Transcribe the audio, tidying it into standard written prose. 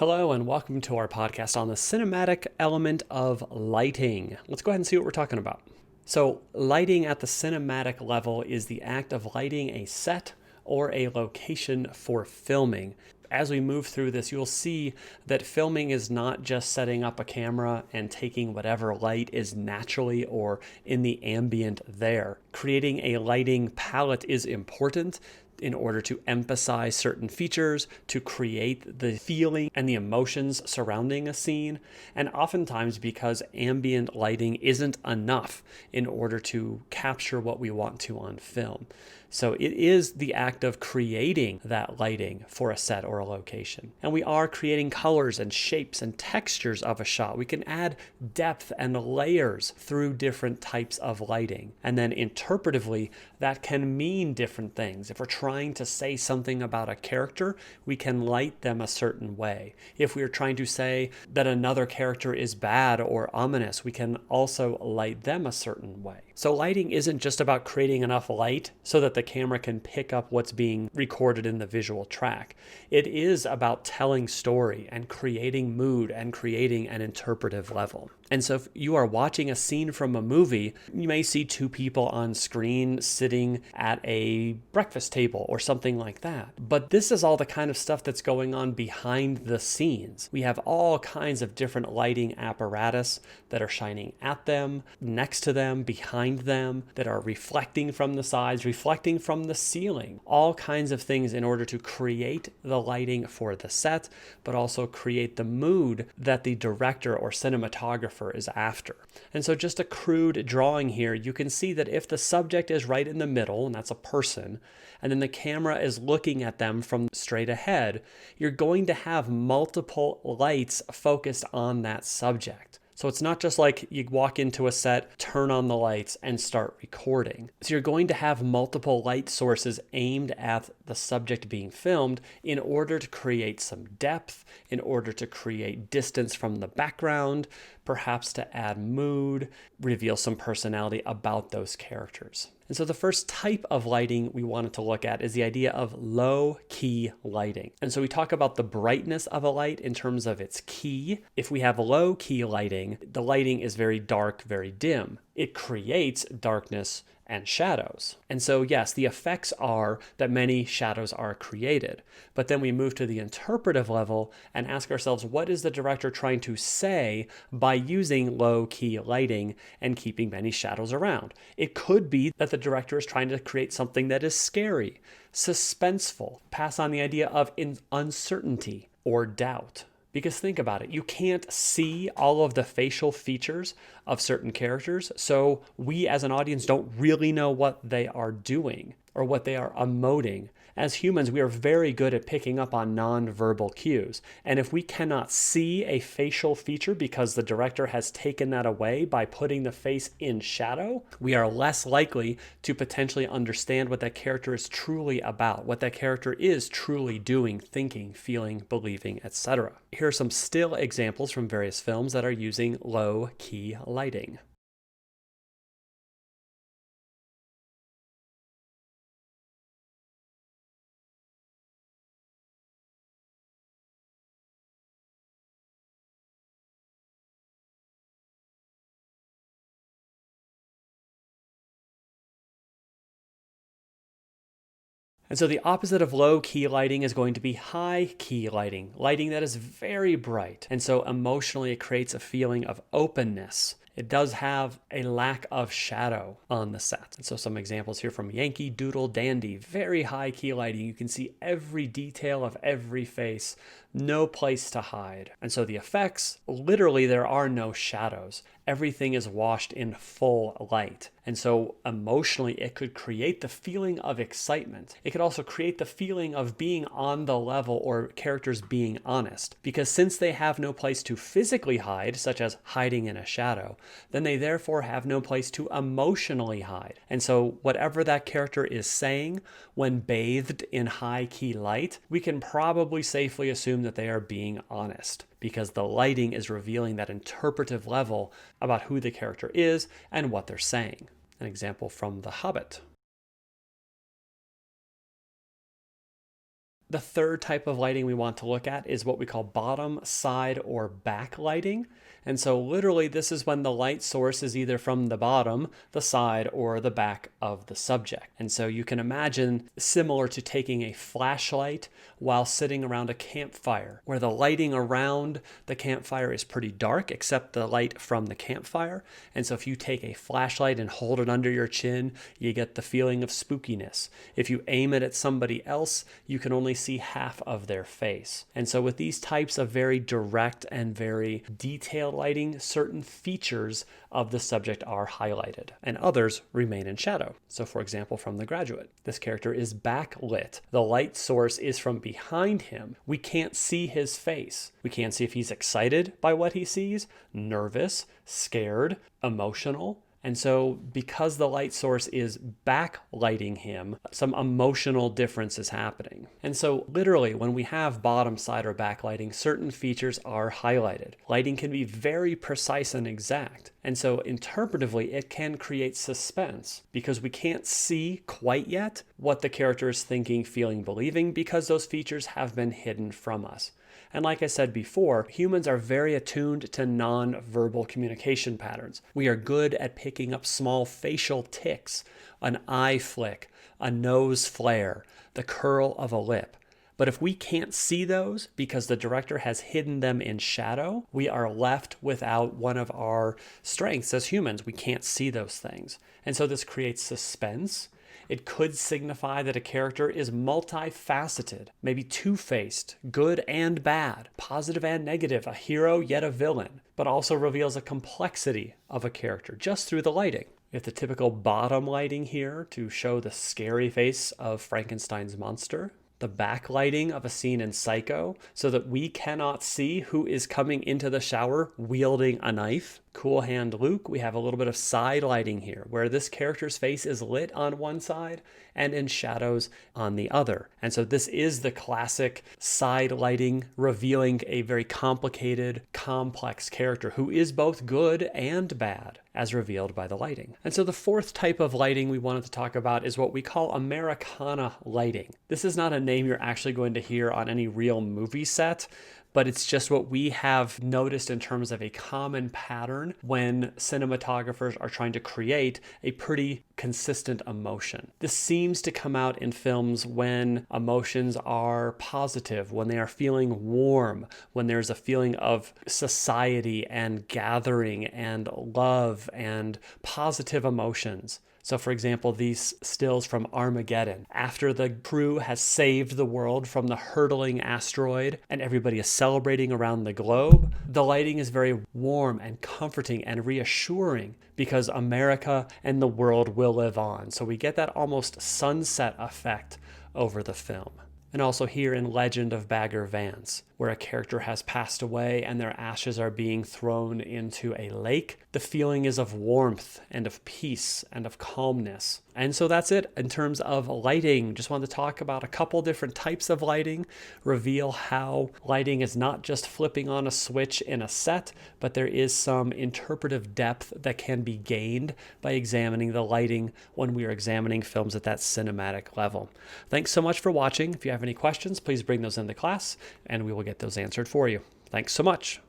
Hello and welcome to our podcast on the cinematic element of lighting. Let's go ahead and see what we're talking about. So, lighting at the cinematic level is the act of lighting a set or a location for filming. As we move through this, you'll see that filming is not just setting up a camera and taking whatever light is naturally or in the ambient there. Creating a lighting palette is important in order to emphasize certain features, to create the feeling and the emotions surrounding a scene, and oftentimes because ambient lighting isn't enough in order to capture what we want to on film. So it is the act of creating that lighting for a set or a location. And we are creating colors and shapes and textures of a shot. We can add depth and layers through different types of lighting. And then interpretively, that can mean different things. If we're trying to say something about a character, we can light them a certain way. If we are trying to say that another character is bad or ominous, we can also light them a certain way. So lighting isn't just about creating enough light so that the camera can pick up what's being recorded in the visual track. It is about telling story and creating mood and creating an interpretive level. And so if you are watching a scene from a movie, you may see two people on screen sitting at a breakfast table or something like that. But this is all the kind of stuff that's going on behind the scenes. We have all kinds of different lighting apparatus that are shining at them, next to them, behind them, that are reflecting from the sides, reflecting from the ceiling. All kinds of things in order to create the lighting for the set, but also create the mood that the director or cinematographer is after. And so just a crude drawing here, you can see that if the subject is right in the middle, and that's a person, and then the camera is looking at them from straight ahead, you're going to have multiple lights focused on that subject. So it's not just like you walk into a set, turn on the lights, and start recording. So you're going to have multiple light sources aimed at the subject being filmed in order to create some depth, in order to create distance from the background, perhaps to add mood, reveal some personality about those characters. And so the first type of lighting we wanted to look at is the idea of low-key lighting. And so we talk about the brightness of a light in terms of its key. If we have low-key lighting, the lighting is very dark, very dim. It creates darkness and shadows. And so yes, the effects are that many shadows are created. But then we move to the interpretive level and ask ourselves, what is the director trying to say by using low-key lighting and keeping many shadows around? It could be that the director is trying to create something that is scary, suspenseful, pass on the idea of uncertainty or doubt. Because think about it, you can't see all of the facial features of certain characters, so we as an audience don't really know what they are doing or what they are emoting. As humans, we are very good at picking up on nonverbal cues. And if we cannot see a facial feature because the director has taken that away by putting the face in shadow, we are less likely to potentially understand what that character is truly about, what that character is truly doing, thinking, feeling, believing, etc. Here are some still examples from various films that are using low-key lighting. And so the opposite of low key lighting is going to be high key lighting, lighting that is very bright. And so emotionally, it creates a feeling of openness. It does have a lack of shadow on the set. And so some examples here from Yankee Doodle Dandy, very high key lighting. You can see every detail of every face, no place to hide. And so the effects, literally there are no shadows. Everything is washed in full light. And so emotionally, it could create the feeling of excitement. It could also create the feeling of being on the level or characters being honest. Because since they have no place to physically hide, such as hiding in a shadow, then they therefore have no place to emotionally hide. And so whatever that character is saying when bathed in high key light, we can probably safely assume that they are being honest, because the lighting is revealing that interpretive level about who the character is and what they're saying. An example from The Hobbit. The third type of lighting we want to look at is what we call bottom, side, or back lighting. And so literally this is when the light source is either from the bottom, the side, or the back of the subject. And so you can imagine similar to taking a flashlight while sitting around a campfire, where the lighting around the campfire is pretty dark except the light from the campfire. And so if you take a flashlight and hold it under your chin, you get the feeling of spookiness. If you aim it at somebody else, you can only see half of their face. And so with these types of very direct and very detailed lighting, certain features of the subject are highlighted and others remain in shadow. So for example, from The Graduate, this character is backlit. The light source is from behind him. We can't see his face. We can't see if he's excited by what he sees, nervous, scared, emotional. And so because the light source is backlighting him, some emotional difference is happening. And so literally when we have bottom, side, or backlighting, certain features are highlighted. Lighting can be very precise and exact. And so interpretively, it can create suspense because we can't see quite yet what the character is thinking, feeling, believing because those features have been hidden from us. And like I said before, humans are very attuned to non-verbal communication patterns. We are good at picking up small facial tics, an eye flick, a nose flare, the curl of a lip. But if we can't see those because the director has hidden them in shadow, we are left without one of our strengths as humans. We can't see those things. And so this creates suspense. It could signify that a character is multifaceted, maybe two-faced, good and bad, positive and negative, a hero yet a villain, but also reveals a complexity of a character just through the lighting. We have the typical bottom lighting here to show the scary face of Frankenstein's monster, the backlighting of a scene in Psycho so that we cannot see who is coming into the shower wielding a knife. Cool Hand Luke, we have a little bit of side lighting here where this character's face is lit on one side and in shadows on the other. And so this is the classic side lighting revealing a very complicated, complex character who is both good and bad as revealed by the lighting. And so the fourth type of lighting we wanted to talk about is what we call Americana lighting. This is not a name you're actually going to hear on any real movie set, but it's just what we have noticed in terms of a common pattern when cinematographers are trying to create a pretty consistent emotion. This seems to come out in films when emotions are positive, when they are feeling warm, when there's a feeling of society and gathering and love and positive emotions. So for example, these stills from Armageddon, after the crew has saved the world from the hurtling asteroid and everybody is celebrating around the globe, the lighting is very warm and comforting and reassuring because America and the world will live on. So we get that almost sunset effect over the film. And also here in Legend of Bagger Vance, where a character has passed away and their ashes are being thrown into a lake, the feeling is of warmth and of peace and of calmness. And so that's it in terms of lighting. Just wanted to talk about a couple different types of lighting, reveal how lighting is not just flipping on a switch in a set, but there is some interpretive depth that can be gained by examining the lighting when we are examining films at that cinematic level. Thanks so much for watching. If you have any questions, please bring those into class and we will get those answered for you. Thanks so much.